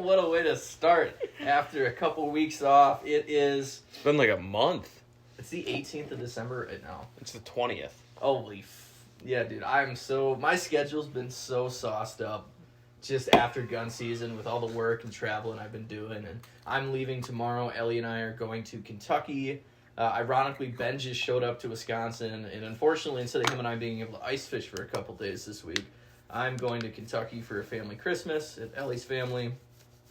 What a way to start after a couple weeks off. It's been like a month. It's the 18th of December right now. It's the 20th. Yeah, dude. My schedule's been so sauced up just after gun season with all the work and traveling I've been doing. And I'm leaving tomorrow. Ellie and I are going to Kentucky. Ironically, Ben just showed up to Wisconsin. And unfortunately, instead of him and I being able to ice fish for a couple days this week, I'm going to Kentucky for a family Christmas at Ellie's family.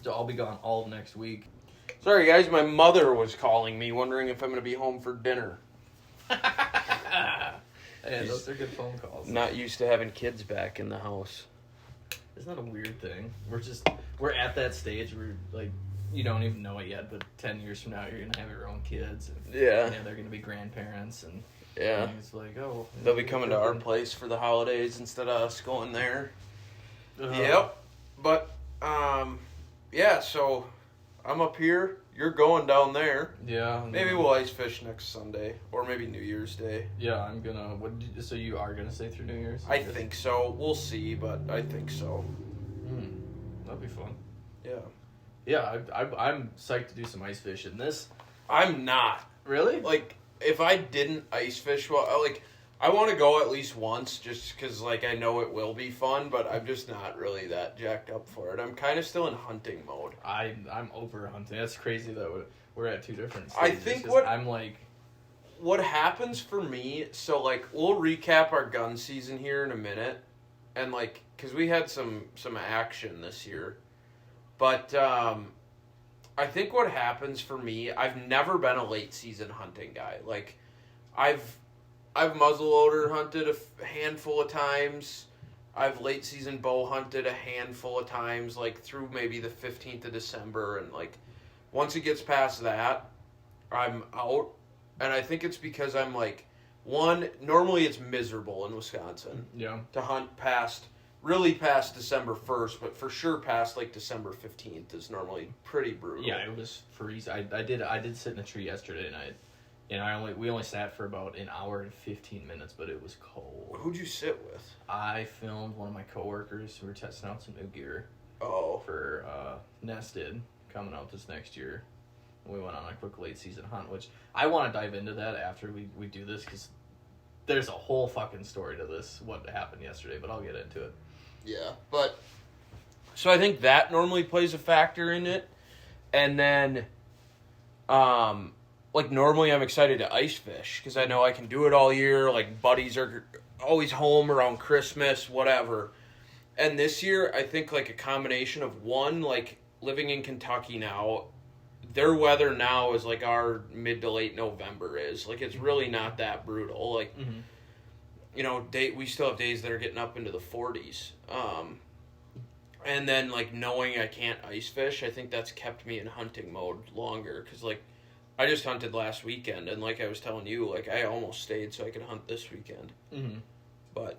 So I'll be gone all of next week. Sorry, guys. My mother was calling me, wondering if I'm going to be home for dinner. Yeah, those are good phone calls. Not used to having kids back in the house. Isn't that a weird thing? We're at that stage where, like, you don't even know it yet, but 10 years from now, you're going to have your own kids. And, yeah. And they're going to be grandparents. And yeah. And it's like, oh. They'll be coming to our place for the holidays instead of us going there. Uh-huh. Yep. But, yeah, so I'm up here. You're going down there. Yeah. Maybe we'll ice fish next Sunday, or maybe New Year's Day. Yeah, I'm gonna. So you are gonna stay through New Year's? I think so. We'll see, but I think so. That'd be fun. Yeah. Yeah, I'm psyched to do some ice fishing. I'm not. Really? Like, if I didn't ice fish, I want to go at least once just because, like, I know it will be fun, but I'm just not really that jacked up for it. I'm kind of still in hunting mode. I'm over hunting. That's crazy that we're at two different I stages. think what happens for me, so, like, we'll recap our gun season here in a minute, and, like, because we had some action this year, but I think what happens for me, I've never been a late season hunting guy. Like, I've muzzleloader hunted a handful of times. I've late season bow hunted a handful of times, like through maybe the 15th of December. And like, once it gets past that, I'm out. And I think it's because I'm like, normally it's miserable in Wisconsin. Yeah. To hunt really past December 1st, but for sure past like December 15th is normally pretty brutal. Yeah, it was freezing. I did sit in a tree yesterday night. And we only sat for about an hour and 15 minutes, but it was cold. Who'd you sit with? I filmed one of my coworkers who were testing out some new gear. Oh. For Nested coming out this next year. We went on a quick late season hunt, which I want to dive into that after we do this because there's a whole fucking story to this, what happened yesterday, but I'll get into it. Yeah, but so I think that normally plays a factor in it. And then like, normally I'm excited to ice fish because I know I can do it all year. Like, buddies are always home around Christmas, whatever. And this year, I think, like, a combination of one, like, living in Kentucky now, their weather now is like our mid to late November is. Like, it's really not that brutal. Like, you know, we still have days that are getting up into the 40s. And then, like, knowing I can't ice fish, I think that's kept me in hunting mode longer because, like, I just hunted last weekend, and like I was telling you, like, I almost stayed so I could hunt this weekend. Mm-hmm. But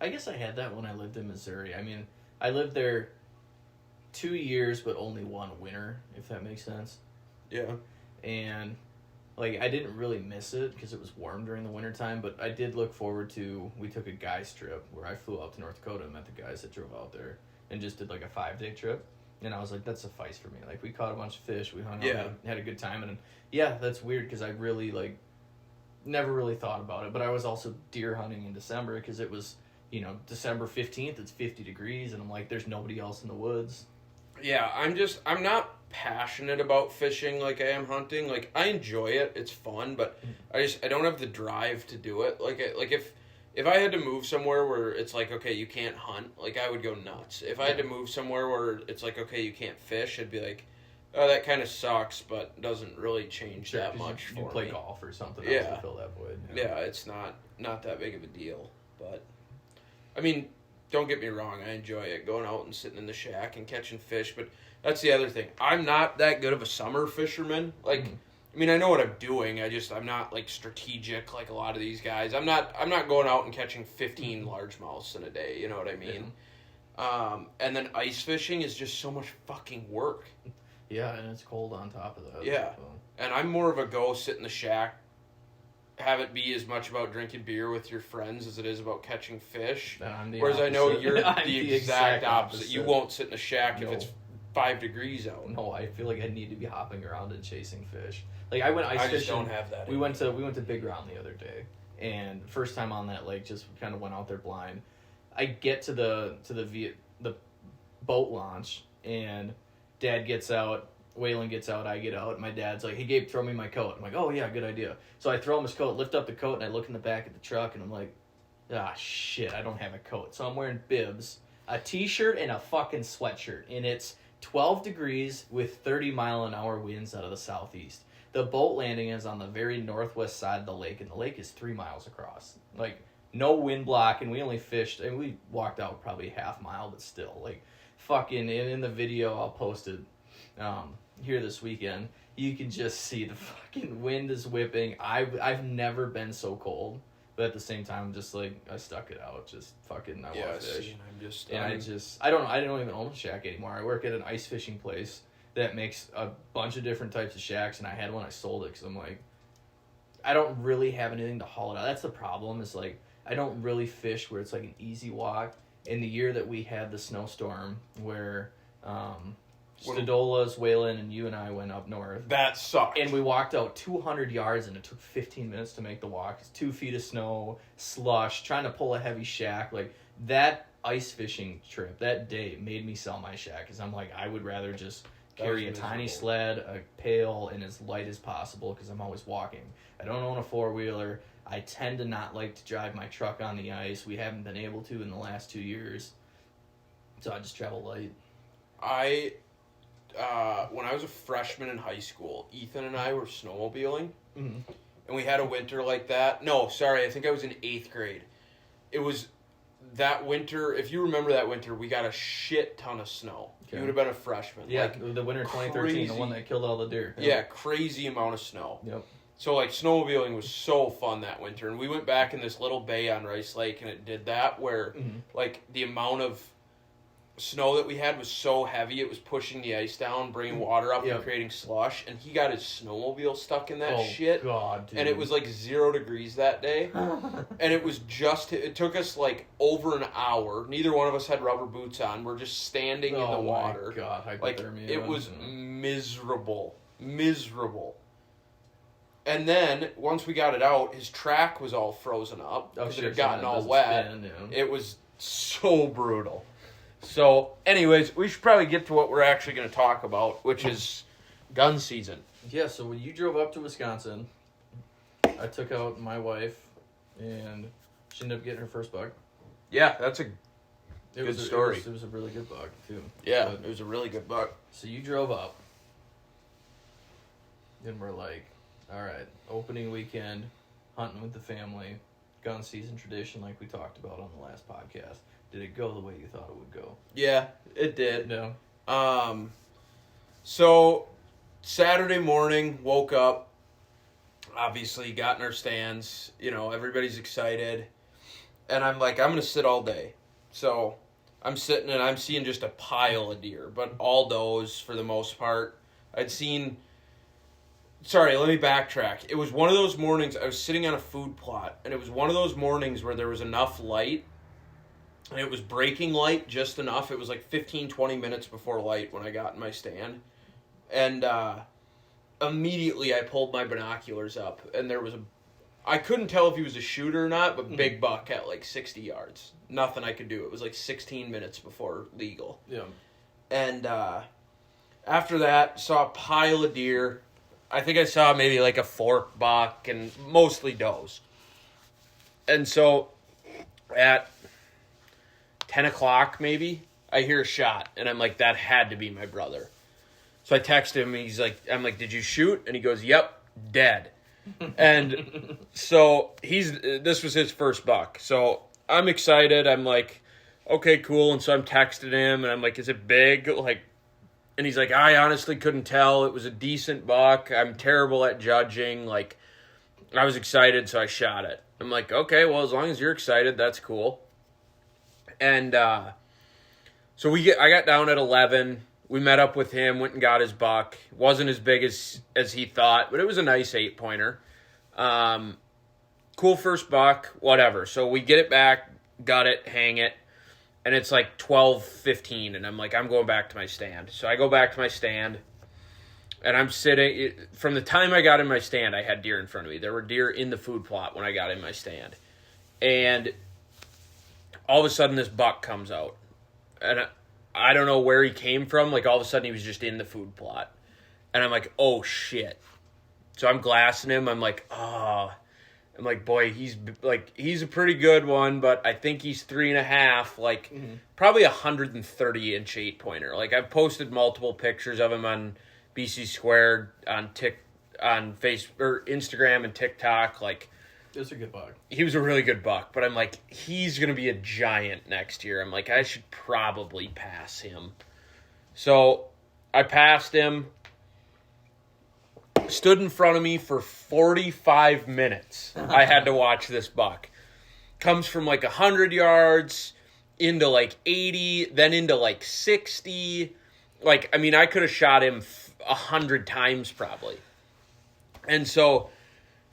I guess I had that when I lived in Missouri. I mean, I lived there 2 years, but only one winter, if that makes sense. Yeah. And, like, I didn't really miss it because it was warm during the wintertime, but I did look forward to, we took a guy's trip where I flew out to North Dakota and met the guys that drove out there and just did, like, a 5-day trip. And I was like, that suffice for me. Like, we caught a bunch of fish, we hung out, and had a good time. And, yeah, that's weird because I really, like, never really thought about it. But I was also deer hunting in December because it was, you know, December 15th, it's 50 degrees. And I'm like, there's nobody else in the woods. Yeah, I'm not passionate about fishing like I am hunting. Like, I enjoy it. It's fun. But I don't have the drive to do it. Like if I had to move somewhere where it's like, okay, you can't hunt, like, I would go nuts. If I had to move somewhere where it's like, okay, you can't fish, I'd be like, oh, that kind of sucks, but doesn't really change that much for me. You play golf or something else to fill that void. Yeah, it's not that big of a deal. But, I mean, don't get me wrong, I enjoy it, going out and sitting in the shack and catching fish, but that's the other thing. I'm not that good of a summer fisherman. Like, I mean, I know what I'm doing. I'm not, like, strategic like a lot of these guys. I'm not going out and catching 15 largemouths in a day. You know what I mean? Yeah. And then ice fishing is just so much fucking work. Yeah, and it's cold on top of that. Yeah. So. And I'm more of a go sit in the shack, have it be as much about drinking beer with your friends as it is about catching fish. I'm the Whereas opposite. I know you're the exact opposite. You won't sit in a shack if it's 5 degrees out. No, I feel like I need to be hopping around and chasing fish. Like I went ice fishing. I just don't have that. We went to Big Round the other day, and first time on that lake, just kind of went out there blind. I get to the boat launch, and Dad gets out, Waylon gets out, I get out. My dad's like, "Hey Gabe, throw me my coat." I'm like, "Oh yeah, good idea." So I throw him his coat, lift up the coat, and I look in the back of the truck, and I'm like, "Ah shit, I don't have a coat." So I'm wearing bibs, a t-shirt, and a fucking sweatshirt, and it's 12 degrees with 30-mile-an-hour winds out of the southeast. The boat landing is on the very northwest side of the lake, and the lake is 3 miles across. Like, no wind block, and we only fished, and we walked out probably half mile, but still, like, fucking, in the video I'll post it here this weekend, you can just see the fucking wind is whipping. I've never been so cold, but at the same time, just like, I stuck it out, just fucking, I want to fish. I don't even own a shack anymore. I work at an ice fishing place that makes a bunch of different types of shacks, and I had one, I sold it, because I'm like, I don't really have anything to haul it out. That's the problem, is like, I don't really fish where it's like an easy walk. In the year that we had the snowstorm, where Stadola's, Waylon, and you and I went up north. That sucked. And we walked out 200 yards, and it took 15 minutes to make the walk. It's 2 feet of snow, slush, trying to pull a heavy shack. Like, that ice fishing trip, that day, made me sell my shack, because I'm like, I would rather just carry a tiny sled, a pail, and as light as possible, because I'm always walking. I don't own a four-wheeler. I tend to not like to drive my truck on the ice. We haven't been able to in the last 2 years. So I just travel light. When I was a freshman in high school, Ethan and I were snowmobiling, and we had a winter like that. No, sorry, I think I was in 8th grade. It was that winter, if you remember that winter, we got a shit ton of snow. Okay. You would have been a freshman. Yeah, like, the winter 2013, the one that killed all the deer. Yeah, crazy amount of snow. Yep. So, like, snowmobiling was so fun that winter. And we went back in this little bay on Rice Lake, and it did that where, like, the amount of snow that we had was so heavy, it was pushing the ice down, bringing water up, and creating slush. And he got his snowmobile stuck in that shit. God, dude. And it was, like, 0 degrees that day. And it was it took us, like, over an hour. Neither one of us had rubber boots on. We're just standing in the water. Oh, my God. Like, it was miserable. Miserable. And then, once we got it out, his track was all frozen up because it had gotten all wet. It was so brutal. So, anyways, we should probably get to what we're actually going to talk about, which is gun season. Yeah, so when you drove up to Wisconsin, I took out my wife, and she ended up getting her first buck. Yeah, that's a good story. It was a really good buck, too. Yeah, it was a really good buck. So you drove up, and we're like, all right, opening weekend, hunting with the family, gun season tradition like we talked about on the last podcast. Did it go the way you thought it would go? Yeah, it did. No. So Saturday morning, woke up, obviously got in our stands, everybody's excited. And I'm like, I'm going to sit all day. So I'm sitting and I'm seeing just a pile of deer, but all does for the most part. Sorry, let me backtrack. It was one of those mornings, I was sitting on a food plot, and it was one of those mornings where there was enough light, and it was breaking light just enough. It was like 15, 20 minutes before light when I got in my stand. And immediately I pulled my binoculars up, and I couldn't tell if he was a shooter or not, but big buck at like 60 yards. Nothing I could do. It was like 16 minutes before legal. Yeah. And after that, saw a pile of deer. I think I saw maybe like a fork buck and mostly does. And so at 10 o'clock maybe, I hear a shot. And I'm like, that had to be my brother. So I text him. And I'm like, did you shoot? And he goes, yep, dead. And so this was his first buck. So I'm excited. I'm like, okay, cool. And so I'm texting him. And I'm like, is it big? And he's like, I honestly couldn't tell. It was a decent buck. I'm terrible at judging. Like, I was excited, so I shot it. I'm like, okay, well, as long as you're excited, that's cool. And so I got down at 11. We met up with him, went and got his buck. Wasn't as big as he thought, but it was a nice 8-pointer. Cool first buck, whatever. So we get it back, gut it, hang it. and it's like 12:15, and I'm like, I'm going back to my stand. So I go back to my stand, and I'm sitting. From the time I got in my stand, I had deer in front of me. There were deer in the food plot when I got in my stand. And all of a sudden, this buck comes out. And I don't know where he came from. Like, all of a sudden, he was just in the food plot. And I'm like, oh, shit. So I'm glassing him. I'm like, oh. I'm like, boy, he's a pretty good one, but I think he's 3.5, like, probably 130-inch 8-pointer. Like, I've posted multiple pictures of him on BC Squared, on Facebook or Instagram and TikTok. Like, it was a good buck. He was a really good buck, but I'm like, he's gonna be a giant next year. I'm like, I should probably pass him. So I passed him. Stood in front of me for 45 minutes. I had to watch this buck. Comes from like 100 yards into like 80, then into like 60. Like, I mean, I could have shot him 100 times probably. And so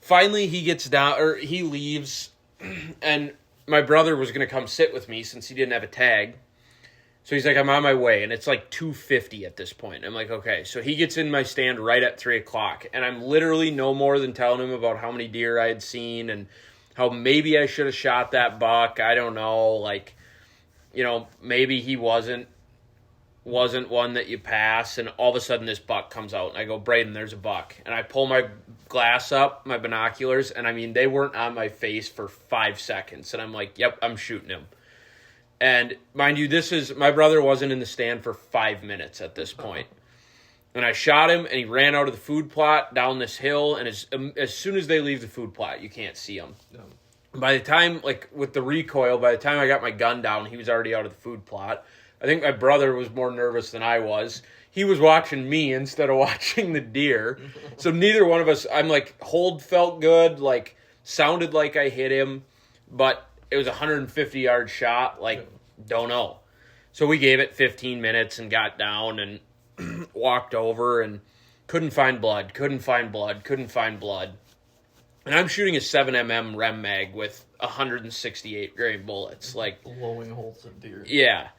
finally he gets down, or he leaves, and my brother was going to come sit with me since he didn't have a tag. So he's like, I'm on my way, and it's like 2:50 at this point. I'm like, okay. So he gets in my stand right at 3 o'clock, and I'm literally no more than telling him about how many deer I had seen and how maybe I should have shot that buck. I don't know. Like, you know, maybe he wasn't one that you pass, and all of a sudden this buck comes out, and I go, Braden, there's a buck. And I pull my glass up, my binoculars, and I mean, they weren't on my face for 5 seconds. And I'm like, yep, I'm shooting him. And mind you, my brother wasn't in the stand for 5 minutes at this point. And I shot him, and he ran out of the food plot down this hill. And as soon as they leave the food plot, you can't see him. No. By the time, like with the recoil, by the time I got my gun down, he was already out of the food plot. I think my brother was more nervous than I was. He was watching me instead of watching the deer. So neither one of us, I'm like, hold felt good, like sounded like I hit him, but it was a 150-yard shot. Like, don't know. So we gave it 15 minutes and got down and walked over and couldn't find blood. And I'm shooting a 7mm Rem mag with 168 grain bullets. Like, blowing holes in deer. Yeah.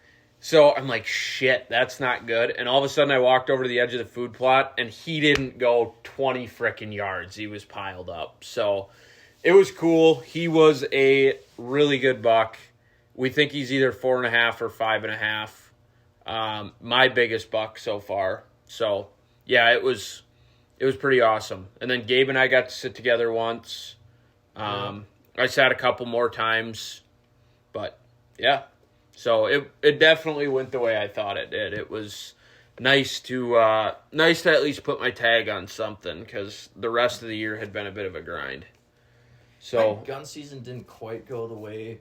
So I'm like, shit, that's not good. And all of a sudden I walked over to the edge of the food plot, and he didn't go 20 frickin' yards. He was piled up. So it was cool. He was a really good buck. We think he's either 4.5 or 5.5. My biggest buck so far. So yeah, it was pretty awesome. And then Gabe and I got to sit together once. I sat a couple more times, but yeah. So it definitely went the way I thought it did. It was nice to at least put my tag on something, because the rest of the year had been a bit of a grind. So my gun season didn't quite go the way.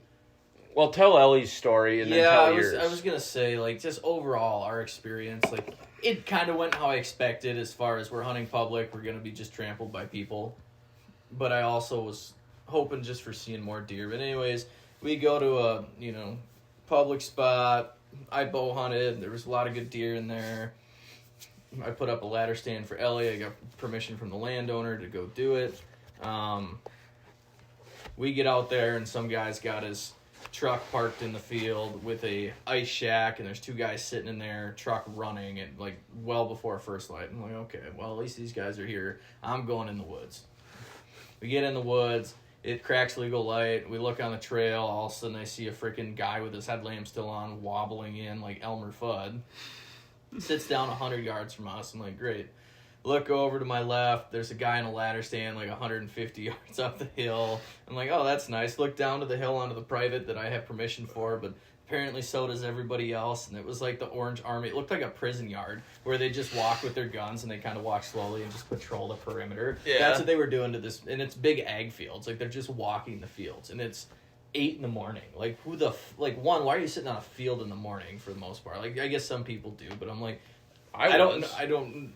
Well, tell Ellie's story and then tell yours. I was gonna say, like, just overall our experience, like, it kind of went how I expected. As far as we're hunting public, we're gonna be just trampled by people. But I also was hoping just for seeing more deer. But anyways, we go to a public spot. I bow hunted. There was a lot of good deer in there. I put up a ladder stand for Ellie. I got permission from the landowner to go do it. We get out there, and some guy's got his truck parked in the field with a ice shack, and there's 2 guys sitting in there, truck running, and like well before first light. I'm like, okay, well, at least these guys are here. I'm going in the woods. We get in the woods. It cracks legal light. We look on the trail. All of a sudden, I see a freaking guy with his headlamp still on, wobbling in like Elmer Fudd. Sits down 100 yards from us. I'm like, great. Look over to my left. There's a guy in a ladder stand like 150 yards up the hill. I'm like, oh, that's nice. Look down to the hill onto the private that I have permission for, but apparently so does everybody else. And it was like the Orange Army. It looked like a prison yard where they just walk with their guns and they kind of walk slowly and just patrol the perimeter. Yeah. That's what they were doing to this. And it's big ag fields. Like, they're just walking the fields. And it's 8 in the morning. Like, why are you sitting on a field in the morning for the most part? Like, I guess some people do, but I'm like, I don't.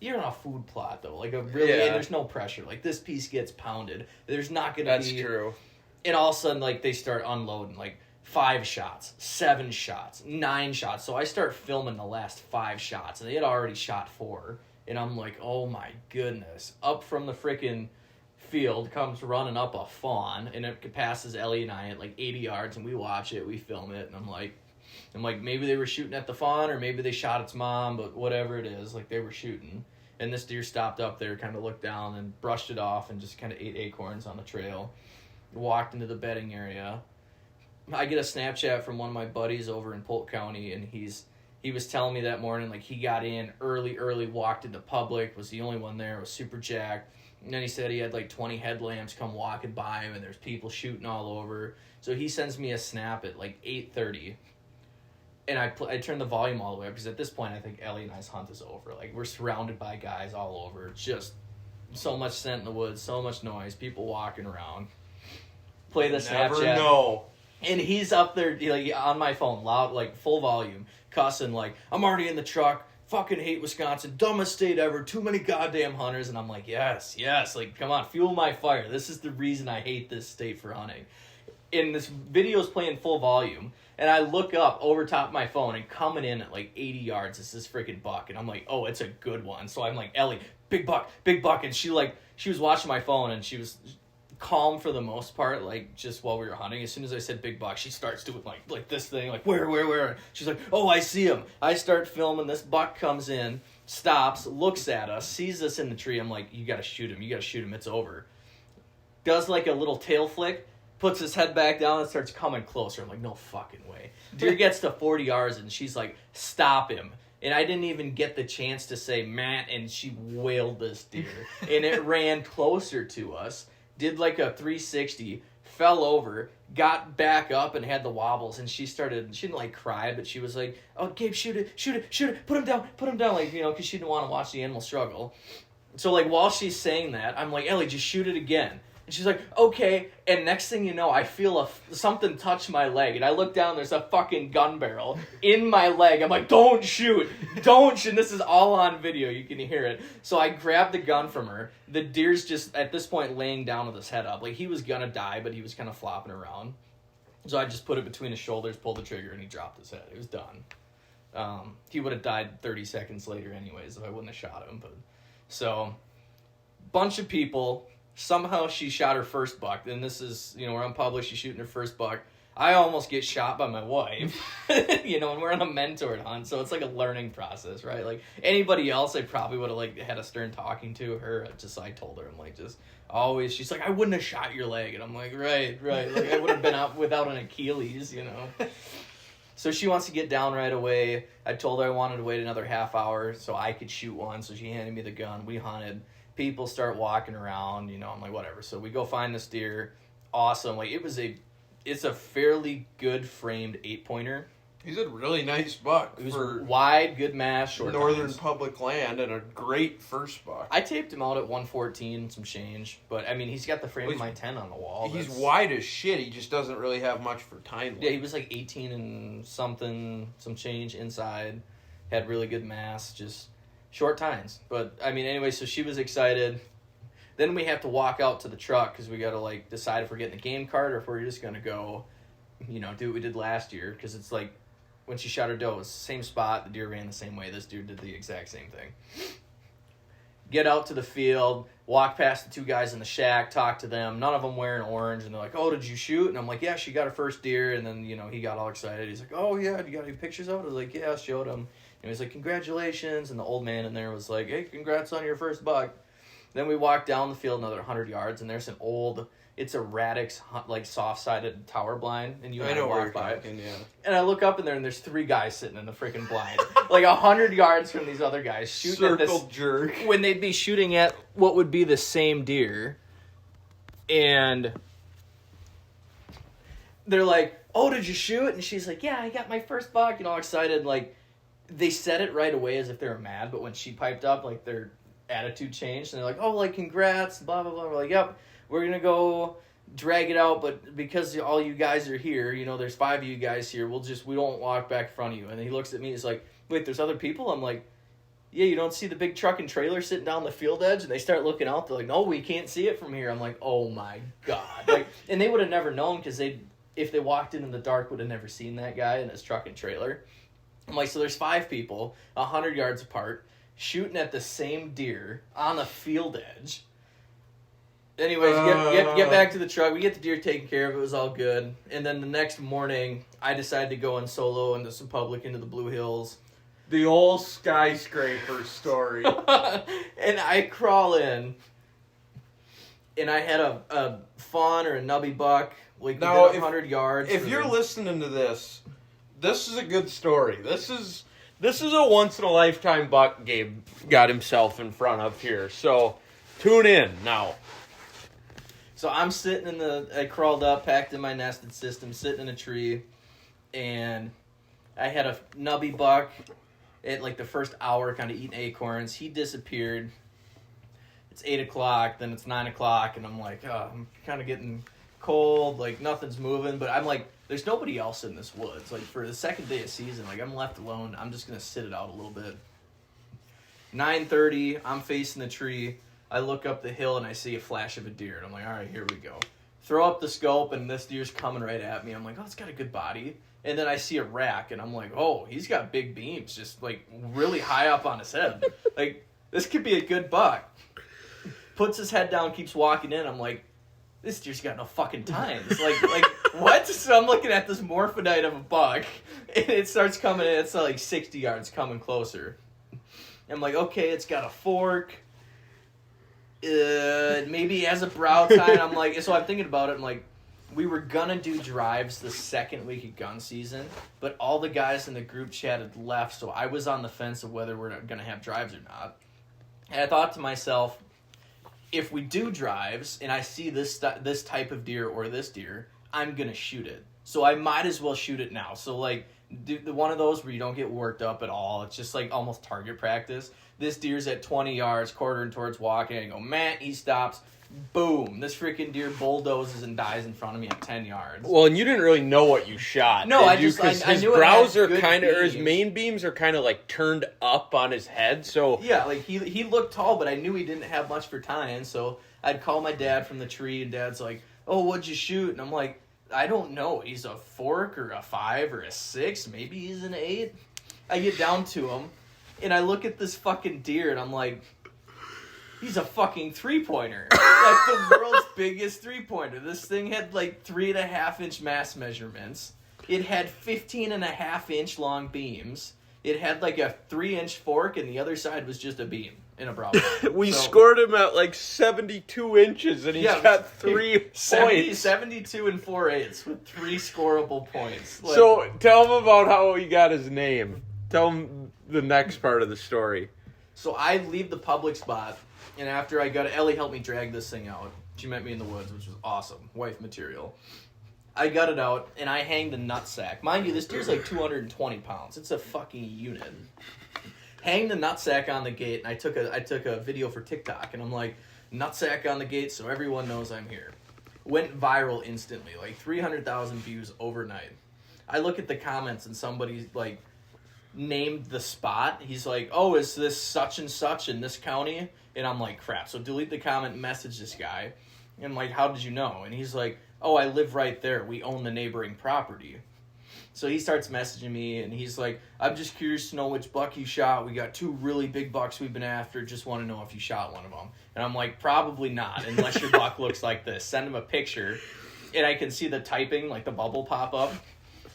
You're on a food plot, though. Like, and there's no pressure. Like, this piece gets pounded. There's not going to be... That's true. And all of a sudden, like, they start unloading, like, 5 shots, 7 shots, 9 shots. So I start filming the last 5 shots, and they had already shot 4. And I'm like, oh, my goodness. Up from the frickin' field comes running up a fawn, and it passes Ellie and I at, like, 80 yards, and we watch it, we film it, and I'm like, I'm like, maybe they were shooting at the fawn, or maybe they shot its mom, but whatever it is, like, they were shooting. And this deer stopped up there, kind of looked down and brushed it off and just kind of ate acorns on the trail. Walked into the bedding area. I get a Snapchat from one of my buddies over in Polk County, and he was telling me that morning, like, he got in early, walked into public, was the only one there, was super jacked. And then he said he had like 20 headlamps come walking by him, and there's people shooting all over. So he sends me a snap at like 8:30. And I turned the volume all the way up, because at this point I think Ellie and I's hunt is over. Like, we're surrounded by guys all over. Just so much scent in the woods, so much noise, people walking around. Play the Snapchat. Never know. And he's up there, like, on my phone, loud, like, full volume, cussing, like, I'm already in the truck, fucking hate Wisconsin, dumbest state ever, too many goddamn hunters. And I'm like, yes, like, come on, fuel my fire. This is the reason I hate this state for hunting. And this video's playing full volume, and I look up over top of my phone, and coming in at like 80 yards is this freaking buck, and I'm like, oh, it's a good one. So I'm like, Ellie, big buck, and she was watching my phone, and she was calm for the most part, like, just while we were hunting. As soon as I said big buck, she starts doing like this thing, like, where? She's like, oh, I see him. I start filming. This buck comes in, stops, looks at us, sees us in the tree. I'm like, you gotta shoot him, it's over. Does like a little tail flick, puts his head back down, and starts coming closer. I'm like, no fucking way. Deer gets to 40 yards, and she's like, stop him. And I didn't even get the chance to say, Matt, and she wailed this deer. And it ran closer to us, did like a 360, fell over, got back up, and had the wobbles. And she didn't like cry, but she was like, oh, Gabe, shoot it, put him down, like, you know, because she didn't want to watch the animal struggle. So, like, while she's saying that, I'm like, Ellie, just shoot it again. And she's like, okay. And next thing you know, I feel something touch my leg. And I look down, there's a fucking gun barrel in my leg. I'm like, don't shoot. And this is all on video. You can hear it. So I grabbed the gun from her. The deer's just, at this point, laying down with his head up. Like, he was going to die, but he was kind of flopping around. So I just put it between his shoulders, pulled the trigger, and he dropped his head. It was done. He would have died 30 seconds later anyways if I wouldn't have shot him. But so, bunch of people. Somehow she shot her first buck. And this is, you know, we're on public. She's shooting her first buck. I almost get shot by my wife, you know, and we're on a mentored hunt. So it's like a learning process, right? Like, anybody else, I probably would have, like, had a stern talking to her. I told her, I'm like, just always, she's like, I wouldn't have shot your leg. And I'm like, right. Like, I would have been out without an Achilles, you know. So she wants to get down right away. I told her I wanted to wait another half hour so I could shoot one. So she handed me the gun. We hunted. People start walking around, you know, I'm like, whatever. So we go find this deer. Awesome. Like, it's a fairly good framed 8-pointer. He's a really nice buck. It was wide, good mass, short northern tines. Public land, and a great first buck. I taped him out at 114, some change. But, I mean, he's got the frame of my 10 on the wall. He's wide as shit. He just doesn't really have much for tine length. Yeah, he was like 18 and something, some change inside. Had really good mass, just short tines. But, I mean, anyway, so she was excited. Then we have to walk out to the truck because we got to, like, decide if we're getting a game card or if we're just going to go, you know, do what we did last year. Because it's like, when she shot her doe, it was the same spot. The deer ran the same way. This deer did the exact same thing. Get out to the field, walk past the two guys in the shack, talk to them. None of them wearing orange. And they're like, oh, did you shoot? And I'm like, yeah, she got her first deer. And then, you know, he got all excited. He's like, oh, yeah, you got any pictures of it? I was like, yeah, I showed him. And he was like, congratulations. And the old man in there was like, hey, congrats on your first buck. Then we walked down the field another 100 yards, and there's it's a Radix, like, soft-sided tower blind. And I know walk by it. Yeah. And I look up in there, and there's 3 guys sitting in the freaking blind. Like, 100 yards from these other guys shooting at this. Circle jerk. When they'd be shooting at what would be the same deer. And they're like, oh, did you shoot? And she's like, yeah, I got my first buck. And all excited, like, they said it right away as if they were mad, but when she piped up, like, their attitude changed, and they're like, oh, like, congrats, blah, blah, blah. We're like, yep, we're going to go drag it out, but because all you guys are here, you know, there's 5 of you guys here, we don't walk back in front of you. And he looks at me, he's like, wait, there's other people? I'm like, yeah, you don't see the big truck and trailer sitting down the field edge? And they start looking out, they're like, no, we can't see it from here. I'm like, oh my God. Like, and they would have never known, because if they walked in the dark, would have never seen that guy in his truck and trailer. I'm like, so there's 5 people, 100 yards apart, shooting at the same deer on a field edge. Anyways, get back to the truck. We get the deer taken care of. It was all good. And then the next morning, I decided to go in solo into some public, into the Blue Hills. The old skyscraper story. And I crawl in, and I had a fawn or a nubby buck, like now, 100 yards. If you're listening to this is a good story. This is a once-in-a-lifetime buck Gabe got himself in front of here. So, tune in now. So I'm sitting I crawled up, packed in my nested system, sitting in a tree, and I had a nubby buck at like the first hour kind of eating acorns. He disappeared. It's 8 o'clock, then it's 9 o'clock, and I'm like, oh, I'm kind of getting cold, like nothing's moving, but I'm like, there's nobody else in this woods. Like for the second day of season, like I'm left alone. I'm just going to sit it out a little bit. 9:30, I'm facing the tree. I look up the hill and I see a flash of a deer. And I'm like, all right, here we go. Throw up the scope and this deer's coming right at me. I'm like, oh, it's got a good body. And then I see a rack and I'm like, oh, he's got big beams just like really high up on his head. Like this could be a good buck. Puts his head down, keeps walking in. I'm like, this deer's got no fucking tines. Like what? So I'm looking at this morphodite of a buck and it starts coming in. It's like 60 yards coming closer. I'm like, okay, it's got a fork. Maybe he has a brow tine. I'm like, so I'm thinking about it. I'm like, we were gonna do drives the second week of gun season, but all the guys in the group chat had left, so I was on the fence of whether we're gonna have drives or not. And I thought to myself, if we do drives and I see this type of deer or this deer, I'm gonna shoot it. So I might as well shoot it now. So like, the one of those where you don't get worked up at all. It's just like almost target practice. This deer's at 20 yards, quartering towards walking. I go, man, he stops. Boom. This freaking deer bulldozes and dies in front of me at 10 yards. Well, and you didn't really know what you shot. No, I knew his brows are kind of, or his main beams are kind of like turned up on his head. So yeah, like he looked tall, but I knew he didn't have much for tying. So I'd call my dad from the tree, and Dad's like, "Oh, what'd you shoot?" And I'm like, I don't know. He's a fork or a 5 or a 6. Maybe he's an 8. I get down to him, and I look at this fucking deer, and I'm like, he's a fucking 3-pointer. Like the world's biggest 3-pointer. This thing had like 3.5-inch mass measurements. It had 15.5-inch long beams. It had like a 3-inch fork, and the other side was just a beam in a brow. We scored him at like 72 inches, and he's got 3 points. 72 and 4/8 with 3 scoreable points. Like, so tell him about how he got his name. Tell him the next part of the story. So I leave the public spot, and after I got Ellie helped me drag this thing out. She met me in the woods, which was awesome. Wife material. I got it out, and I hanged a nutsack. Mind you, this deer's like 220 pounds. It's a fucking unit. Hanged the nutsack on the gate, and I took a video for TikTok, and I'm like, nutsack on the gate so everyone knows I'm here. Went viral instantly, like 300,000 views overnight. I look at the comments, and somebody like named the spot. He's like, oh, is this such and such in this county? And I'm like, crap. So delete the comment, message this guy. And I'm like, how did you know? And he's like, oh, I live right there. We own the neighboring property. So he starts messaging me, and he's like, I'm just curious to know which buck you shot. We got 2 really big bucks we've been after. Just want to know if you shot one of them. And I'm like, probably not, unless your buck looks like this. Send him a picture, and I can see the typing, like the bubble pop up.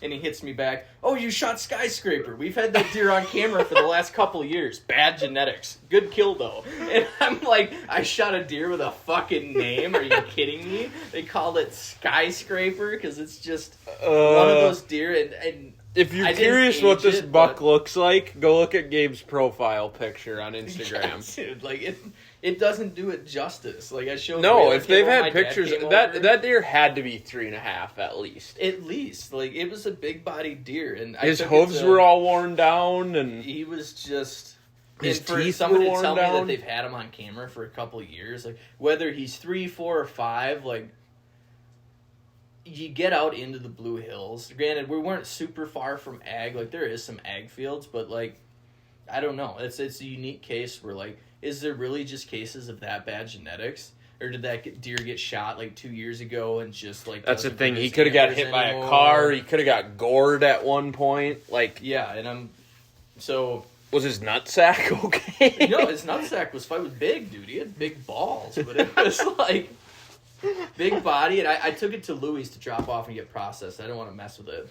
And he hits me back, oh, you shot Skyscraper. We've had that deer on camera for the last couple of years. Bad genetics. Good kill, though. And I'm like, I shot a deer with a fucking name? Are you kidding me? They called it Skyscraper because it's just one of those deer. And if you're curious what this buck looks like, go look at Gabe's profile picture on Instagram. Yeah, dude, like it doesn't do it justice. Like I showed. No, if they've had pictures, that deer had to be 3.5 at least. At least, like it was a big bodied deer, and his hooves were all worn down, and he was just. His and for teeth somebody were worn to tell down. me that they've had him on camera for a couple of years, like whether he's 3, 4, or 5, like you get out into the Blue Hills. Granted, we weren't super far from ag. Like there is some ag fields, but like I don't know. It's a unique case where like. Is there really just cases of that bad genetics? Or did that deer get shot like 2 years ago and just like... That's the thing. He could have got hit by a car. He could have got gored at one point. Like, yeah, and I'm... So... Was his nutsack okay? No, his nutsack was fine. It was big, dude. He had big balls. But it was like... Big body. And I took it to Louis to drop off and get processed. I didn't want to mess with it.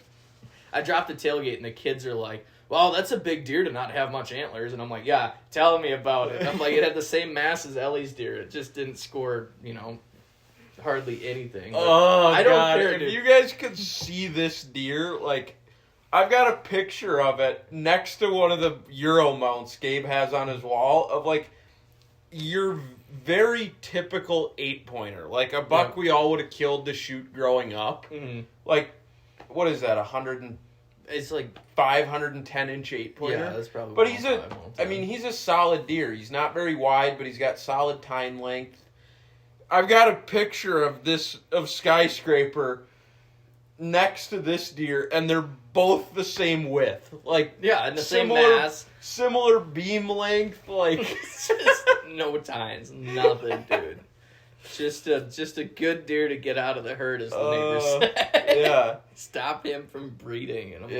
I dropped the tailgate, and the kids are like, well, that's a big deer to not have much antlers. And I'm like, yeah, tell me about it. I'm like, it had the same mass as Ellie's deer. It just didn't score, hardly anything. But I don't care, dude. If you guys could see this deer, like, I've got a picture of it next to one of the Euro mounts Gabe has on his wall of, like, your very typical 8-pointer. Like, a buck we all would have killed to shoot growing up. Mm-hmm. Like, what is that, It's like 510-inch 8-pointer? Yeah, that's probably. But he's a solid deer. He's not very wide, but he's got solid tine length. I've got a picture of Skyscraper next to this deer, and they're both the same width. Like, and the same mass. Similar beam length, like just no tines, nothing, dude. Just a good deer to get out of the herd, as the neighbors say. Yeah. Stop him from breeding. And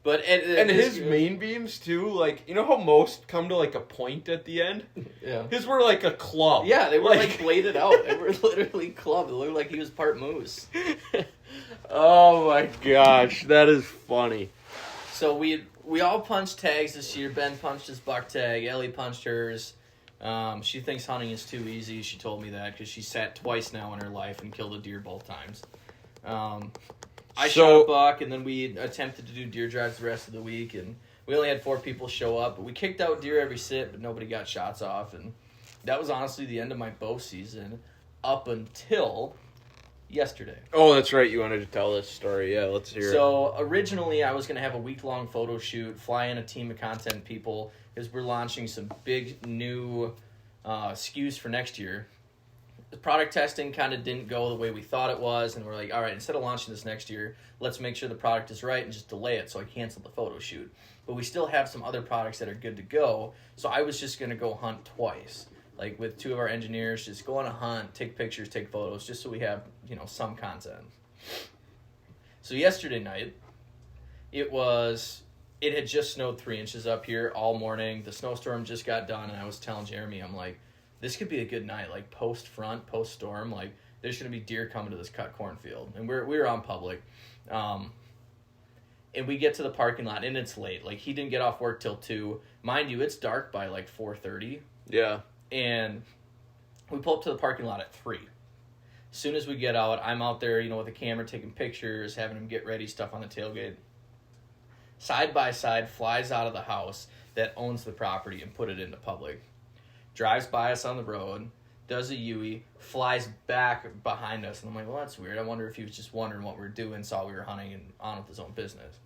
but his main beams too, like, you know how most come to like a point at the end? Yeah. His were like a club. Yeah, they were like bladed out. They were literally clubbed. It looked like he was part moose. Oh my gosh, that is funny. So we all punched tags this year. Ben punched his buck tag. Ellie punched hers. She thinks hunting is too easy. She told me that because she sat twice now in her life and killed a deer both times. I shot a buck, and then we attempted to do deer drives the rest of the week, and we only had 4 people show up. But we kicked out deer every sit, but nobody got shots off, and that was honestly the end of my bow season up until yesterday. Oh, that's right. You wanted to tell this story. Yeah, let's hear it. So originally I was going to have a week-long photo shoot, fly in a team of content people, because we're launching some big new SKUs for next year. The product testing kind of didn't go the way we thought it was, and we're like, all right, instead of launching this next year, let's make sure the product is right and just delay it, so I canceled the photo shoot. But we still have some other products that are good to go, so I was just going to go hunt twice. Like with 2 of our engineers, just go on a hunt, take pictures, take photos, just so we have, some content. So yesterday night, it had just snowed 3 inches up here all morning. The snowstorm just got done, and I was telling Jeremy, I'm like, this could be a good night, like post-storm, like there's going to be deer coming to this cut cornfield. And we were on public. And we get to the parking lot, and it's late. Like, he didn't get off work till 2. Mind you, it's dark by like 4:30. Yeah. And we pull up to the parking lot at 3. As soon as we get out, I'm out there, with a camera taking pictures, having him get ready, stuff on the tailgate. Side by side, flies out of the house that owns the property and put it into public. Drives by us on the road, does a U-E, flies back behind us. And I'm like, well, that's weird. I wonder if he was just wondering what we were doing, saw we were hunting, and on with his own business.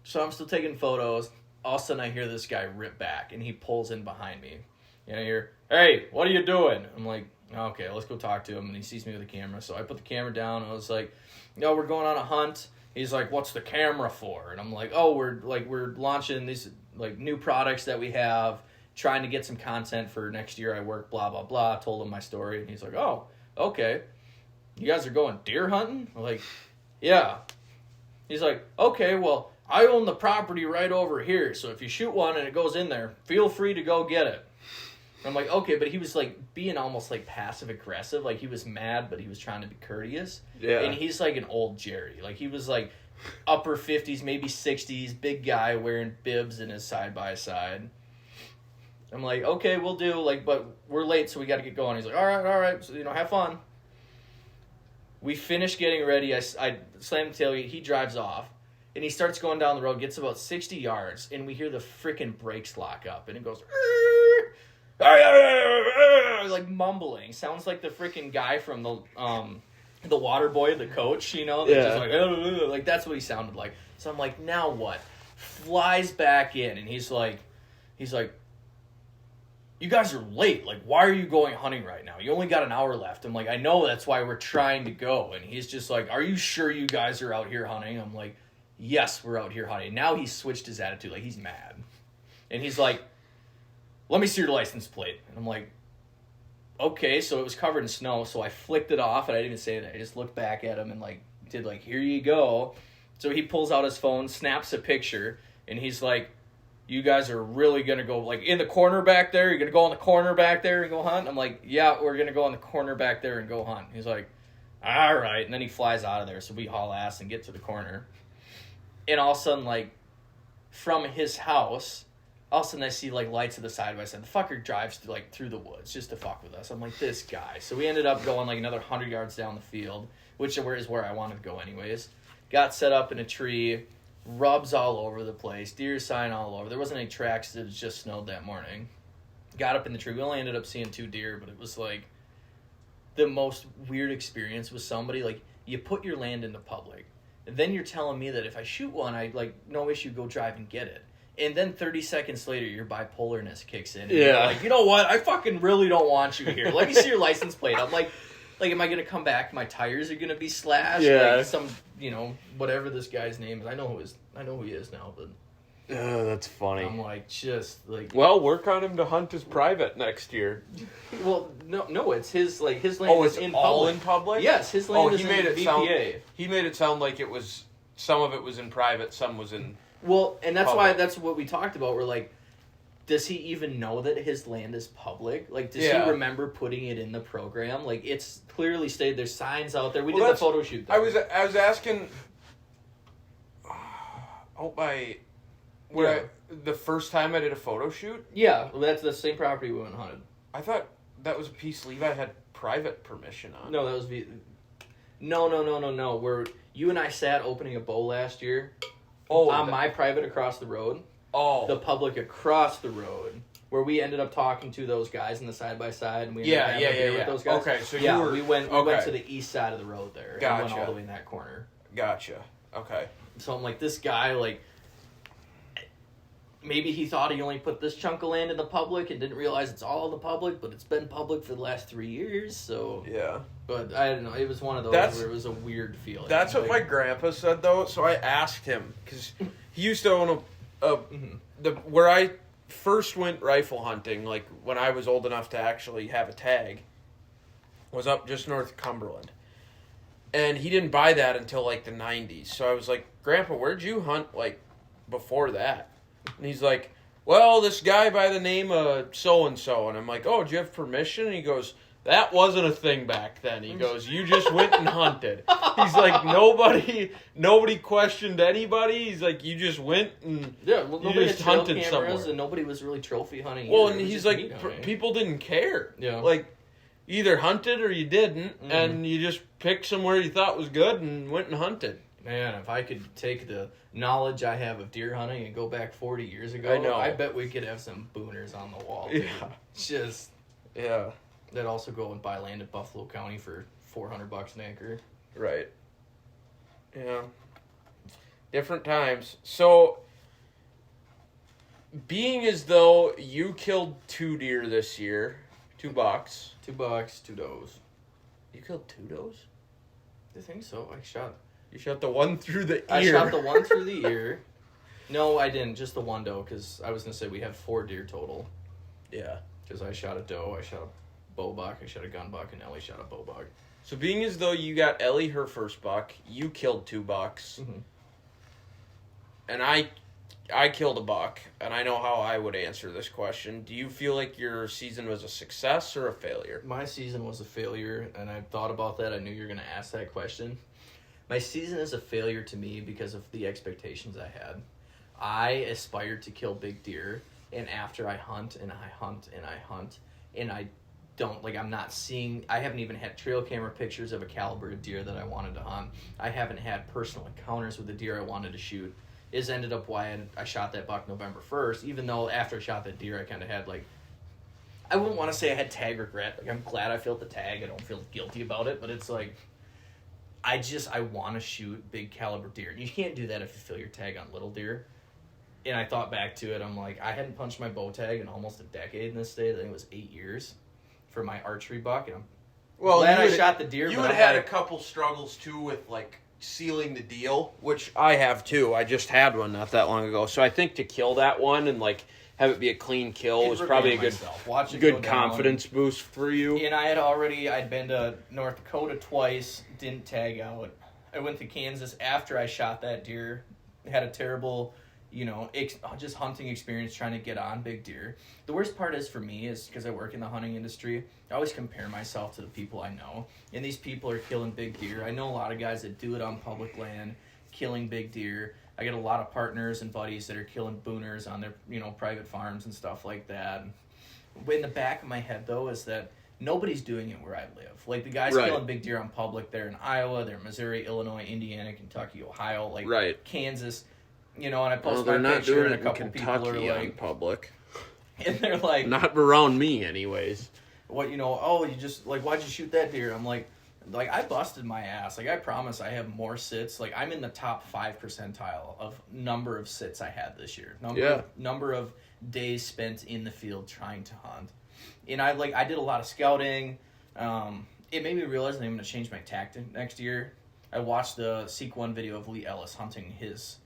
So I'm still taking photos. All of a sudden, I hear this guy rip back, and he pulls in behind me. And I hear, hey, what are you doing? I'm like, okay, let's go talk to him. And he sees me with a camera. So I put the camera down. And I was like, no, we're going on a hunt. He's like, what's the camera for? And I'm like, oh, we're launching these like new products that we have, trying to get some content for next year. I work, blah, blah, blah. I told him my story. And he's like, oh, okay. You guys are going deer hunting? I'm like, yeah. He's like, okay, well, I own the property right over here. So if you shoot one and it goes in there, feel free to go get it. I'm like, okay, but he was like being almost like passive aggressive. Like he was mad, but he was trying to be courteous. Yeah. And he's like an old Jerry. Like he was like upper 50s, maybe 60s, big guy wearing bibs in his side-by-side. I'm like, okay, we'll do. Like, but we're late, so we got to get going. He's like, all right. So, have fun. We finish getting ready. I slam the tailgate. He drives off. And he starts going down the road, gets about 60 yards, and we hear the freaking brakes lock up. And it goes... like mumbling. Sounds like the freaking guy from the water boy, the coach, just like that's what he sounded like. So I'm like, now what? Flies back in, and he's like, you guys are late. Like, why are you going hunting right now? You only got an hour left. I'm like, I know, that's why we're trying to go. And he's just like, are you sure you guys are out here hunting? I'm like, yes, we're out here hunting. Now he's switched his attitude. Like, he's mad. And he's like, let me see your license plate. And I'm like, okay. So it was covered in snow, so I flicked it off, and I didn't even say that. I just looked back at him and did here you go. So he pulls out his phone, snaps a picture, and he's like, you guys are really going to go in the corner back there? You're going to go in the corner back there and go hunt? I'm like, yeah, we're going to go in the corner back there and go hunt. He's like, all right. And then he flies out of there, so we haul ass and get to the corner. And all of a sudden, like, from his house, all of a sudden I see, like, lights of the side-by-side. The fucker drives, like, through the woods just to fuck with us. I'm like, this guy. So we ended up going, like, another 100 yards down the field, which is where I wanted to go anyways. Got set up in a tree, rubs all over the place, deer sign all over. There wasn't any tracks. It was just snowed that morning. Got up in the tree. We only ended up seeing 2 deer, but it was, like, the most weird experience with somebody. Like, you put your land into public. And then you're telling me that if I shoot one, I, like, no issue, go drive and get it. And then 30 seconds later, your bipolarness kicks in. And you're like, you know what? I fucking really don't want you here. Let me see your license plate. I'm like, am I going to come back? My tires are going to be slashed? Yeah. Like some, whatever this guy's name is. I know who he is now, but... that's funny. I'm like, just, like... Well, work on him to hunt as private next year. Well, no, it's his land is in public. All in public? Yes, his land is in VPA. He made it sound like it was, some of it was in private, some was in... Well, and that's public. why, that's what we talked about. We're like, does he even know that his land is public? Like, does he remember putting it in the program? Like, it's clearly stated. There's signs out there. We did the photo shoot there. I was asking... the first time I did a photo shoot? Yeah, well, that's the same property we went and hunted. I thought that was a piece Levi had private permission on. No, that was... No. Where you and I sat opening a bow last year... on my private across the road. Oh. The public across the road. Where we ended up talking to those guys in the side-by-side. And we ended up having a beer with those guys. Okay, so we went to the east side of the road there. Gotcha. And went all the way in that corner. Gotcha. Okay. So I'm like, this guy, like... Maybe he thought he only put this chunk of land in the public and didn't realize it's all in the public, but it's been public for the last 3 years, so... Yeah. But I don't know, it was one of those where it was a weird feeling. That's what my grandpa said, though, so I asked him, because he used to own where I first went rifle hunting, like, when I was old enough to actually have a tag, was up just north of Cumberland. And he didn't buy that until, like, the 90s, so I was like, Grandpa, where'd you hunt, like, before that? And he's like, well, this guy by the name of so-and-so. And I'm like, oh, do you have permission? And he goes, that wasn't a thing back then. He goes, you just went and hunted. He's like, nobody questioned anybody. He's like, you just went and nobody just had trail hunted cameras somewhere. And nobody was really trophy hunting. Well, and he's like, people didn't care. Yeah. Like, you either hunted or you didn't, and you just picked somewhere you thought was good and went and hunted. Man, if I could take the knowledge I have of deer hunting and go back 40 years ago, I know. I bet we could have some booners on the wall. Dude. Yeah. They'd also go and buy land in Buffalo County for $400 an acre. Right. Yeah. Different times. So, being as though you killed 2 deer this year, 2 bucks. 2 bucks, 2 does. You killed 2 does? I think so. You shot the one through the ear. I shot the one through the ear. No, I didn't. Just the one doe, because I was going to say we have 4 deer total. Yeah. Because I shot a doe, I shot a bow buck, I shot a gun buck, and Ellie shot a bow buck. So being as though you got Ellie her first buck, you killed 2 bucks, and I killed a buck, and I know how I would answer this question. Do you feel like your season was a success or a failure? My season was a failure, and I thought about that. I knew you were going to ask that question. My season is a failure to me because of the expectations I had. I aspired to kill big deer, and after I hunt, and I hunt, and I hunt, and I don't, like, I'm not seeing, I haven't even had trail camera pictures of a caliber of deer that I wanted to hunt. I haven't had personal encounters with the deer I wanted to shoot. Is ended up why I shot that buck November 1st, even though after I shot that deer, I kind of had, like, I wouldn't want to say I had tag regret. Like, I'm glad I filled the tag. I don't feel guilty about it, but it's like, I want to shoot big caliber deer. And you can't do that if you fill your tag on little deer. And I thought back to it, I'm like, I hadn't punched my bow tag in almost a decade in this state. I think it was 8 years for my archery buck. And I'm glad I shot the deer. You had a couple struggles, too, with, like, sealing the deal, which I have, too. I just had one not that long ago. So I think to kill that one and, like, have it be a clean kill was probably a good confidence boost for you. And I'd been to North Dakota twice, didn't tag out. I went to Kansas after I shot that deer, had a terrible, just hunting experience trying to get on big deer. The worst part is for me is because I work in the hunting industry, I always compare myself to the people I know. And these people are killing big deer. I know a lot of guys that do it on public land, killing big deer. I get a lot of partners and buddies that are killing booners on their, private farms and stuff like that. In the back of my head, though, is that nobody's doing it where I live. Like, the guys killing big deer on public, they're in Iowa, they're in Missouri, Illinois, Indiana, Kentucky, Ohio, Kansas, and I post my picture and a couple people are like... on public. And they're like... Not around me, anyways. What, you just, like, why'd you shoot that deer? I'm like, I busted my ass. Like, I promise I have more sits. Like, I'm in the top 5 percentile of number of sits I had this year. Number of days spent in the field trying to hunt. And I did a lot of scouting. It made me realize that I'm going to change my tactic next year. I watched the Seek 1 video of Lee Ellis hunting his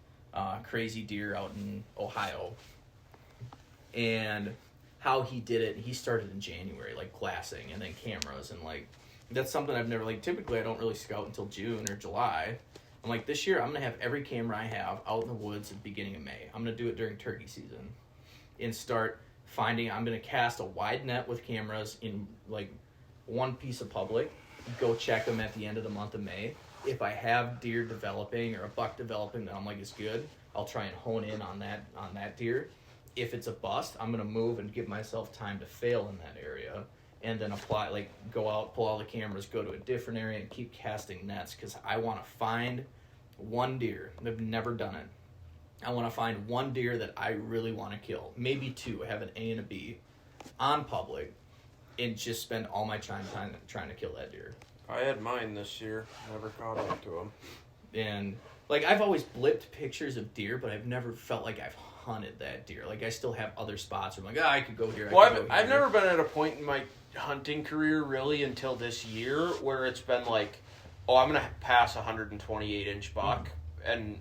crazy deer out in Ohio. And how he did it. He started in January, like, glassing and then cameras. And, like, that's something I've never, like, typically I don't really scout until June or July. I'm like, this year I'm going to have every camera I have out in the woods at the beginning of May. I'm going to do it during turkey season. And start finding, I'm going to cast a wide net with cameras in, like, one piece of public. Go check them at the end of the month of May. If I have deer developing or a buck developing that I'm like is good, I'll try and hone in on that deer. If it's a bust, I'm going to move and give myself time to fail in that area. And then apply, like, go out, pull all the cameras, go to a different area, and keep casting nets. Because I want to find one deer. I've never done it. I want to find one deer that I really want to kill. Maybe 2. I have an A and a B on public. And just spend all my time trying to kill that deer. I had mine this year. Never caught up to them. And, like, I've always blipped pictures of deer, but I've never felt like I've hunted that deer. Like, I still have other spots where I'm like, I could go here. I've never been at a point in my hunting career really until this year where it's been like, I'm going to pass a 128-inch buck, and,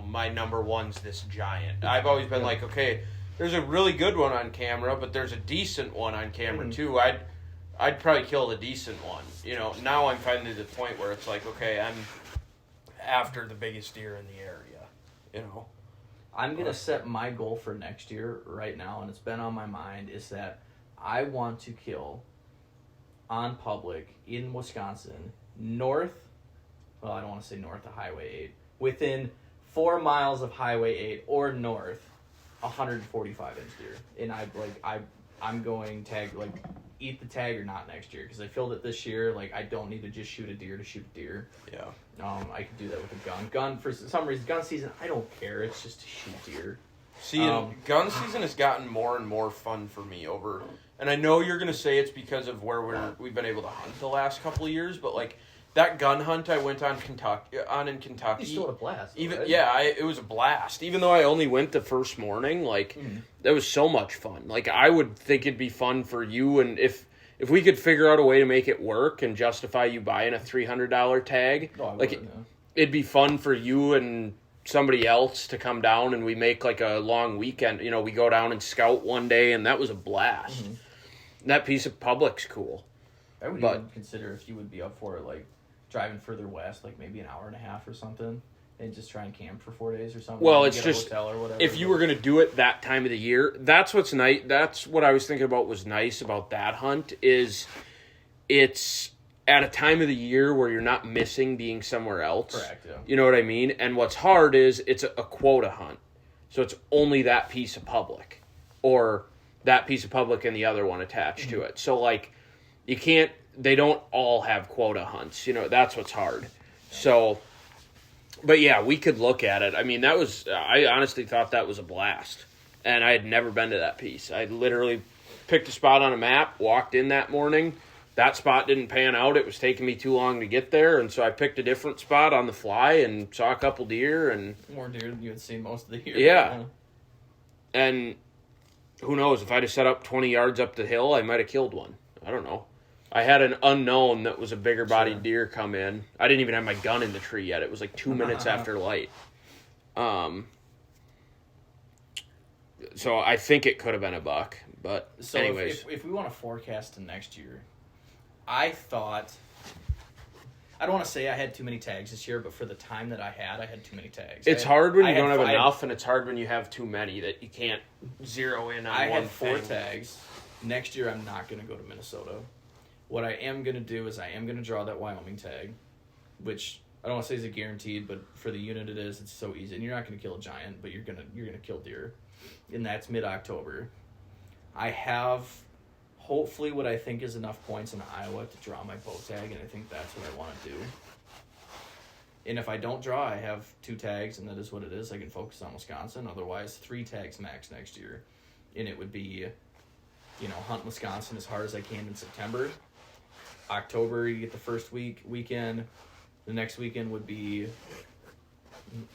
my number one's this giant. I've always been like, okay, there's a really good one on camera, but there's a decent one on camera too. I'd probably kill the decent one. Now I'm finally to the point where it's like, okay, I'm after the biggest deer in the area, I'm going to set my goal for next year right now, and it's been on my mind, is that I want to kill on public in Wisconsin, I don't want to say north of Highway 8, within 4 miles of Highway 8 or north, 145-inch deer. And I'm going tag, like, eat the tag or not next year, because I filled it this year. Like, I don't need to just shoot a deer to shoot a deer. Yeah. I could do that with a gun. For some reason, gun season, I don't care. It's just to shoot deer. See, gun season has gotten more and more fun for me and I know you're gonna say it's because of where we've been able to hunt the last couple of years, but like that gun hunt I went on in Kentucky. You still had a blast. It was a blast. Even though I only went the first morning, that was so much fun. Like, I would think it'd be fun for you, and if we could figure out a way to make it work and justify you buying a $300 tag, it'd be fun for you and somebody else to come down, and we make like a long weekend. We go down and scout one day, and that was a blast. Mm-hmm. That piece of public's cool. I would even consider if you would be up for it, like driving further west, like maybe an hour and a half or something, and just try and camp for 4 days or something. Well, it's just if you were going to do it that time of the year, that's what's nice. That's what I was thinking about was nice about that hunt is it's at a time of the year where you're not missing being somewhere else. Correct, yeah. You know what I mean? And what's hard is it's a quota hunt. So it's only that piece of public or that piece of public and the other one attached to it. So, like, they don't all have quota hunts. That's what's hard. So, but yeah, we could look at it. I mean, I honestly thought that was a blast. And I had never been to that piece. I literally picked a spot on a map, walked in that morning. That spot didn't pan out. It was taking me too long to get there, and so I picked a different spot on the fly and saw a couple deer. And more deer than you had seen most of the year. Yeah. And who knows, if I'd have set up 20 yards up the hill, I might have killed one. I don't know. I had an unknown that was a bigger bodied deer come in. I didn't even have my gun in the tree yet. It was like 2 minutes after light. So I think it could have been a buck. But so anyways. If we want to forecast to next year, I don't want to say I had too many tags this year, but for the time that I had too many tags. It's hard when you don't have enough, and it's hard when you have too many that you can't zero in on one thing. I had 4 tags. Next year, I'm not going to go to Minnesota. What I am going to do is I am going to draw that Wyoming tag, which I don't want to say it's a guaranteed, but for the unit it is. It's so easy, and you're not going to kill a giant, but you're gonna kill deer, and that's mid-October. I have hopefully what I think is enough points in Iowa to draw my bow tag, and I think that's what I want to do. And if I don't draw, I have 2 tags, and that is what it is. I can focus on Wisconsin. Otherwise, 3 tags max next year, and it would be, hunt Wisconsin as hard as I can in September. October, you get the first weekend. The next weekend would be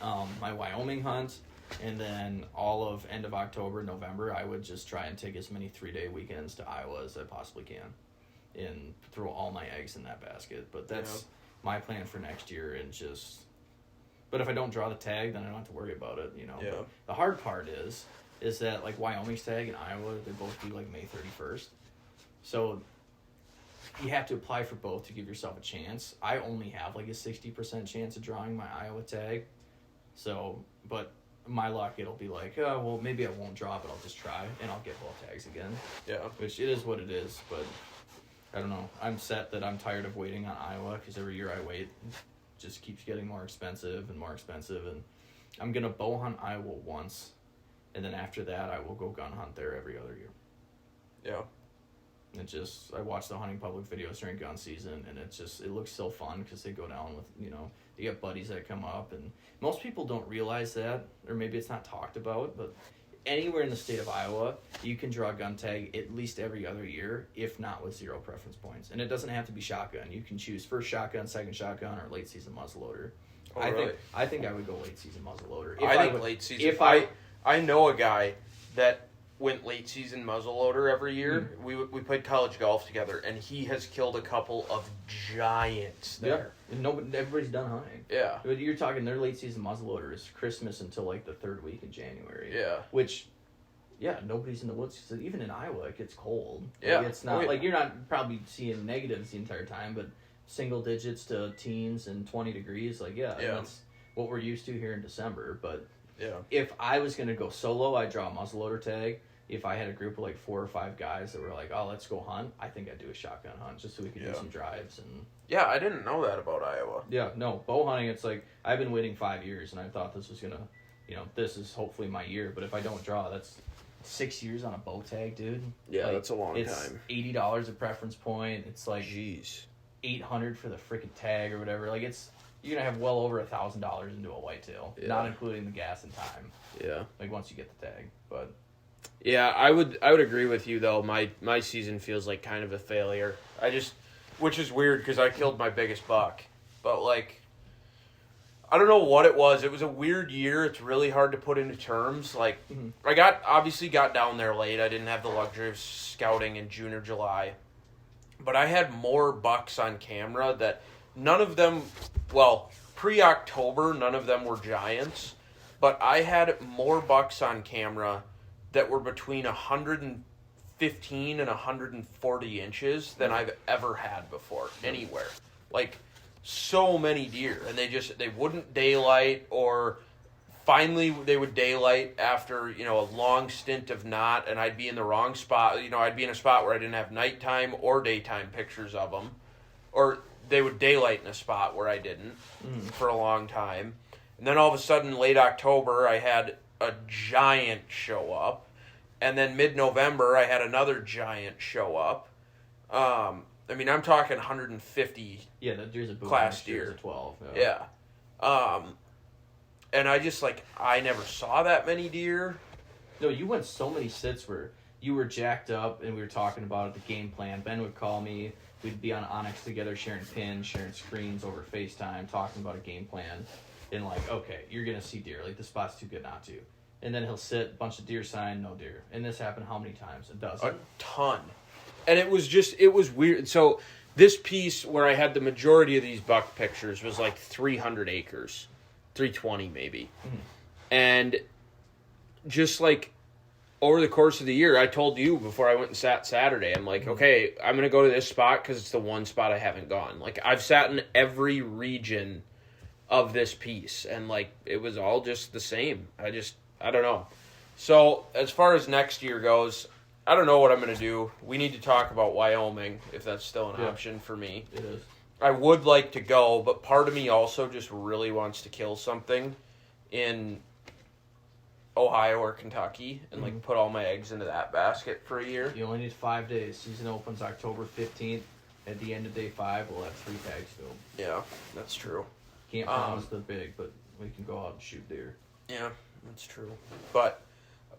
my Wyoming hunt, and then all of end of October, November, I would just try and take as many 3-day weekends to Iowa as I possibly can, and throw all my eggs in that basket. But that's my plan for next year, and but if I don't draw the tag, then I don't have to worry about it. Yeah. But the hard part is that like Wyoming's tag and Iowa, they both do like May 31st, so you have to apply for both to give yourself a chance. I only have like a 60% chance of drawing my Iowa tag. So, but my luck, it'll be like, oh, well, maybe I won't draw, but I'll just try, and I'll get both tags again. Yeah. Which it is what it is, but I don't know. I'm set that I'm tired of waiting on Iowa, because every year I wait, it just keeps getting more expensive, and I'm going to bow hunt Iowa once, and then after that, I will go gun hunt there every other year. Yeah. I watch the hunting public videos during gun season, and it looks so fun because they go down with, you get buddies that come up, and most people don't realize that, or maybe it's not talked about, but anywhere in the state of Iowa, you can draw a gun tag at least every other year, if not with 0 preference points. And it doesn't have to be shotgun. You can choose first shotgun, second shotgun, or late season muzzleloader. Oh, really? I think I would go late season muzzleloader. Late season. I know a guy that went late season muzzleloader every year. Mm. We played college golf together, and he has killed a couple of giants there. Yeah, and everybody's done hunting. Yeah, but you're talking their late season muzzleloader is Christmas until like the 3rd week in January. Yeah, which, nobody's in the woods. So even in Iowa, it gets cold. Yeah, it's not like you're not probably seeing negatives the entire time, but single digits to teens and 20 degrees. Like that's what we're used to here in December. But if I was gonna go solo, I'd draw a muzzleloader tag. If I had a group of like 4 or 5 guys that were like, oh, let's go hunt, I think I'd do a shotgun hunt just so we could do some drives. And yeah, I didn't know that about Iowa. Yeah, no, bow hunting, it's like, I've been waiting 5 years, and I thought this was going to, this is hopefully my year, but if I don't draw, that's 6 years on a bow tag, dude. Yeah, like, that's a long it's time. It's $80 a preference point. It's like $800 for the freaking tag or whatever. Like, you're going to have well over $1,000 into a whitetail, not including the gas and time. Yeah. Like, once you get the tag, but... Yeah, I would agree with you though. My season feels like kind of a failure. Which is weird because I killed my biggest buck, but like, I don't know what it was. It was a weird year. It's really hard to put into terms. Like, I obviously got down there late. I didn't have the luxury of scouting in June or July, but I had more bucks on camera that none of them, pre-October, none of them were giants, but I had more bucks on camera that were between 115 and 140 inches than I've ever had before anywhere. Like, so many deer, and they wouldn't daylight, or finally they would daylight after a long stint of not, and I'd be in the wrong spot. I'd be in a spot where I didn't have nighttime or daytime pictures of them, or they would daylight in a spot where I didn't for a long time. And then all of a sudden, late October, I had a giant show up, and then mid-November I had another giant show up. I'm talking 150 there's a class deer. 12. Yeah. And I never saw that many deer. No, you went so many sits where you were jacked up, and we were talking about the game plan. Ben would call me. We'd be on Onyx together, sharing pins, sharing screens over FaceTime, talking about a game plan. And like, okay, you're going to see deer. Like, the spot's too good not to. And then he'll sit, bunch of deer sign, no deer. And this happened how many times? A dozen? A ton. And it was weird. So this piece where I had the majority of these buck pictures was like 300 acres. 320 maybe. Mm-hmm. And just like over the course of the year, I told you before I went and sat Saturday, I'm like, okay, I'm going to go to this spot because it's the one spot I haven't gone. Like, I've sat in every region of this piece, and like, it was all just the same. I don't know. So, as far as next year goes, I don't know what I'm going to do. We need to talk about Wyoming, if that's still an option for me. It is. I would like to go, but part of me also just really wants to kill something in Ohio or Kentucky and like put all my eggs into that basket for a year. You only need 5 days. Season opens October 15th. At the end of day 5, we'll have 3 tags filled. Yeah, that's true. Can't promise they're big, but we can go out and shoot deer. Yeah, that's true. But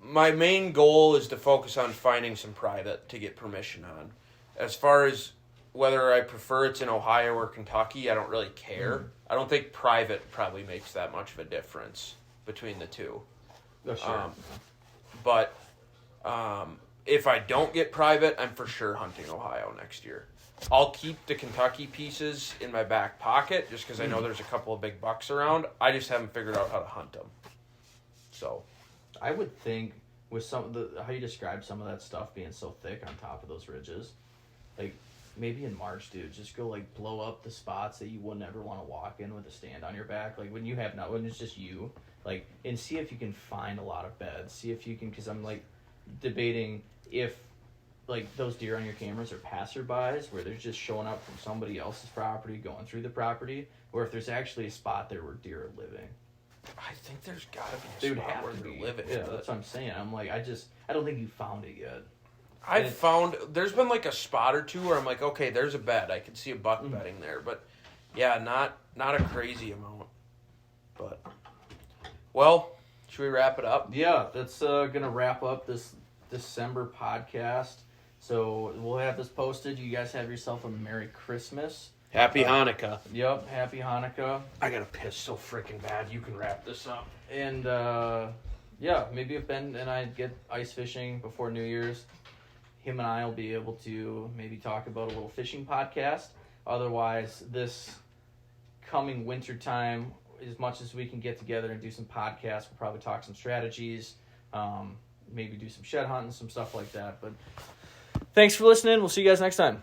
my main goal is to focus on finding some private to get permission on. As far as whether I prefer it's in Ohio or Kentucky, I don't really care. I don't think private probably makes that much of a difference between the two. Oh, sure. But if I don't get private, I'm for sure hunting Ohio next year. I'll keep the Kentucky pieces in my back pocket just because I know there's a couple of big bucks around. I just haven't figured out how to hunt them. So, I would think with some of the how you describe some of that stuff being so thick on top of those ridges, like maybe in March, dude, just go like blow up the spots that you wouldn't ever want to walk in with a stand on your back. Like when it's just you, like, and see if you can find a lot of beds. See if you can, because I'm like debating if like those deer on your cameras are passerbys where they're just showing up from somebody else's property, going through the property, or if there's actually a spot there where deer are living. I think there's gotta be They a would spot have where to they're be. living. Yeah, that's what I'm saying. I'm like, I don't think you found it yet. I've found there's been like a spot or two where I'm like, okay, there's a bed. I can see a buck bedding there, but yeah, not a crazy amount. But well, should we wrap it up? Yeah, that's gonna wrap up this December podcast. So we'll have this posted. You guys have yourself a Merry Christmas. Happy Hanukkah. Yep, Happy Hanukkah. I gotta piss so freaking bad. You can wrap this up. And yeah, maybe if Ben and I get ice fishing before New Year's, him and I will be able to maybe talk about a little fishing podcast. Otherwise, this coming winter time, as much as we can get together and do some podcasts, we'll probably talk some strategies, maybe do some shed hunting, some stuff like that. But thanks for listening. We'll see you guys next time.